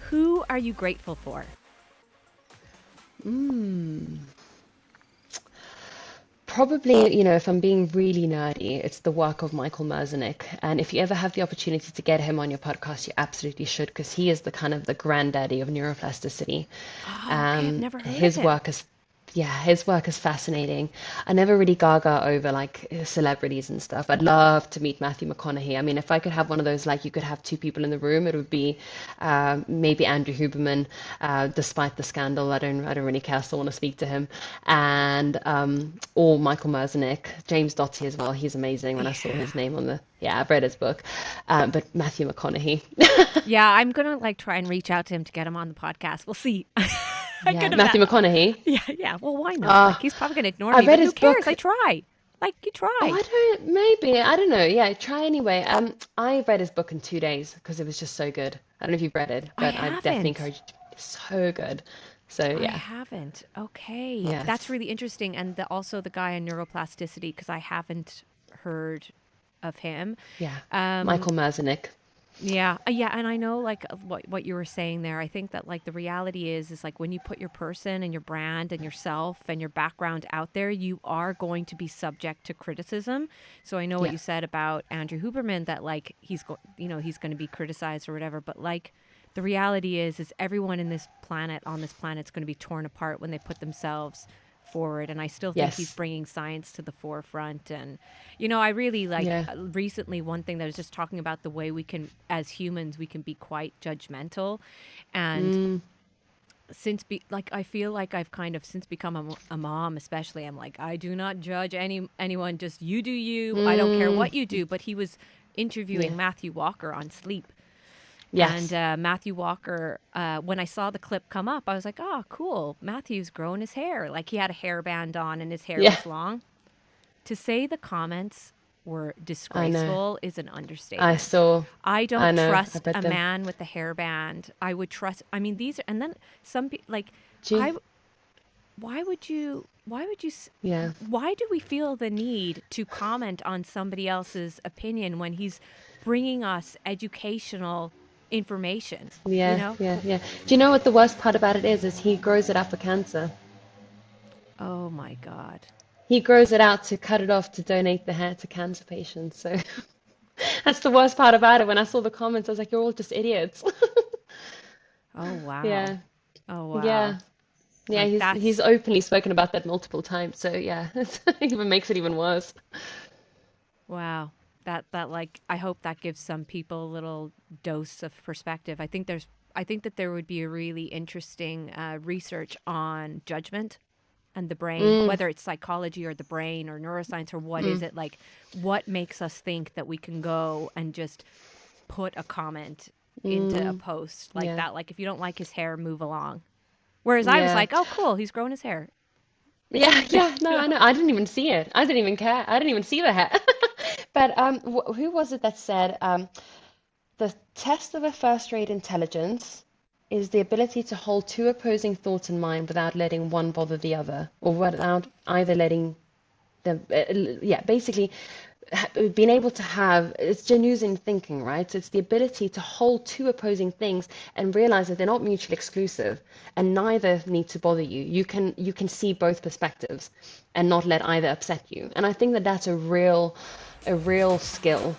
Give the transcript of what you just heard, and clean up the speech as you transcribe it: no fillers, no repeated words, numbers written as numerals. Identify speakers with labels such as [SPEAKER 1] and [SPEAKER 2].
[SPEAKER 1] Who are you grateful for?
[SPEAKER 2] Mm. Probably, if I'm being really nerdy, it's the work of Michael Merzenich. And if you ever have the opportunity to get him on your podcast, you absolutely should, because he is the kind of the granddaddy of neuroplasticity.
[SPEAKER 1] Oh, okay. I've never heard of
[SPEAKER 2] His
[SPEAKER 1] him.
[SPEAKER 2] work is, yeah, his work is fascinating. I never really gaga over like celebrities and stuff. I'd love to meet Matthew McConaughey. I mean, if I could have one of those, like you could have two people in the room, it would be maybe Andrew Huberman. Despite the scandal, I don't really care. I still want to speak to him, and or Michael Merzenich, James Doty as well. He's amazing. When I saw
[SPEAKER 1] Yeah.
[SPEAKER 2] his name on the, yeah, I've read his book, but Matthew McConaughey.
[SPEAKER 1] Yeah, I'm gonna like try and reach out to him to get him on the podcast. We'll see. I
[SPEAKER 2] Yeah,
[SPEAKER 1] could
[SPEAKER 2] Matthew
[SPEAKER 1] imagine.
[SPEAKER 2] McConaughey.
[SPEAKER 1] Yeah, yeah. Well, why not?
[SPEAKER 2] Uh,
[SPEAKER 1] Like he's probably gonna ignore
[SPEAKER 2] I
[SPEAKER 1] me,
[SPEAKER 2] read
[SPEAKER 1] but who
[SPEAKER 2] his
[SPEAKER 1] cares?
[SPEAKER 2] book.
[SPEAKER 1] I try. Like you
[SPEAKER 2] Oh,
[SPEAKER 1] try.
[SPEAKER 2] I don't, maybe, I don't know. Yeah, try anyway. I read his book in 2 days because it was just so good. I don't know if you've read it,
[SPEAKER 1] I
[SPEAKER 2] but I definitely
[SPEAKER 1] haven't.
[SPEAKER 2] encourage you to. It's so good. So
[SPEAKER 1] I
[SPEAKER 2] yeah,
[SPEAKER 1] haven't. Okay, that's
[SPEAKER 2] yes,
[SPEAKER 1] really interesting. And also the guy on neuroplasticity because I haven't heard of him.
[SPEAKER 2] yeah.
[SPEAKER 1] Um,
[SPEAKER 2] Michael Merzenich.
[SPEAKER 1] Yeah, yeah, and I know like what you were saying there. I think that like the reality is like when you put your person and your brand and yourself and your background out there, you are going to be subject to criticism. So I know what
[SPEAKER 2] Yeah,
[SPEAKER 1] you said about Andrew Huberman that like he's going to be criticized or whatever, but like the reality is everyone in this planet on this planet's going to be torn apart when they put themselves forward, and I still think he's
[SPEAKER 2] yes,
[SPEAKER 1] bringing science to the forefront. And I really like
[SPEAKER 2] yeah.
[SPEAKER 1] recently one thing that was just talking about the way we can as humans we can be quite judgmental. And
[SPEAKER 2] Mm,
[SPEAKER 1] like I feel like I've kind of since become a mom, especially, I'm like, I do not judge anyone, just you do you. I don't care
[SPEAKER 2] mm,
[SPEAKER 1] what you do. But he was
[SPEAKER 2] yeah,
[SPEAKER 1] interviewing Matthew Walker on sleep. And
[SPEAKER 2] yes,
[SPEAKER 1] Matthew Walker, when I saw the clip come up, I was like, oh, cool. Matthew's growing his hair. Like he had a hairband on and his hair
[SPEAKER 2] yeah.
[SPEAKER 1] was long. To say the comments were
[SPEAKER 2] I know.
[SPEAKER 1] disgraceful is an
[SPEAKER 2] I
[SPEAKER 1] understatement.
[SPEAKER 2] saw.
[SPEAKER 1] I
[SPEAKER 2] I
[SPEAKER 1] don't
[SPEAKER 2] know. I
[SPEAKER 1] trust
[SPEAKER 2] bet
[SPEAKER 1] a
[SPEAKER 2] them.
[SPEAKER 1] man with a hairband. I would trust, I mean, these are, and then some people, like,
[SPEAKER 2] Gee,
[SPEAKER 1] I, why would you,
[SPEAKER 2] yeah,
[SPEAKER 1] why do we feel the need to comment on somebody else's opinion when he's bringing us educational information, you
[SPEAKER 2] yeah,
[SPEAKER 1] know?
[SPEAKER 2] yeah, yeah. Do you know what the worst part about it is? Is he grows it out for cancer.
[SPEAKER 1] Oh my God.
[SPEAKER 2] He grows it out to cut it off to donate the hair to cancer patients. So that's the worst part about it. When I saw the comments, I was like, you're all just idiots.
[SPEAKER 1] Oh wow.
[SPEAKER 2] Yeah,
[SPEAKER 1] Oh wow.
[SPEAKER 2] yeah, yeah.
[SPEAKER 1] Like
[SPEAKER 2] He's
[SPEAKER 1] that's
[SPEAKER 2] openly spoken about that multiple times. So yeah, it even makes it even worse.
[SPEAKER 1] wow. That like I hope that gives some people a little dose of perspective. I think that there would be a really interesting research on judgment and the brain,
[SPEAKER 2] Mm,
[SPEAKER 1] whether it's psychology or the brain or neuroscience or what is
[SPEAKER 2] mm,
[SPEAKER 1] it like what makes us think that we can go and just put a comment into a
[SPEAKER 2] mm,
[SPEAKER 1] post like
[SPEAKER 2] yeah,
[SPEAKER 1] that, like if you don't like his hair, move along. Whereas I was
[SPEAKER 2] yeah.
[SPEAKER 1] like, oh cool, he's growing his hair.
[SPEAKER 2] Yeah, yeah, no,
[SPEAKER 1] You
[SPEAKER 2] I
[SPEAKER 1] know?
[SPEAKER 2] know. I didn't even see it. I didn't even care. I didn't even see the hat. But who was it that said the test of a first-rate intelligence is the ability to hold two opposing thoughts in mind without letting one bother the other, or without either letting them, yeah, basically being able to have it's Janusing thinking, right? So it's the ability to hold two opposing things and realize that they're not mutually exclusive and neither need to bother you. You can see both perspectives and not let either upset you. And I think that that's a real skill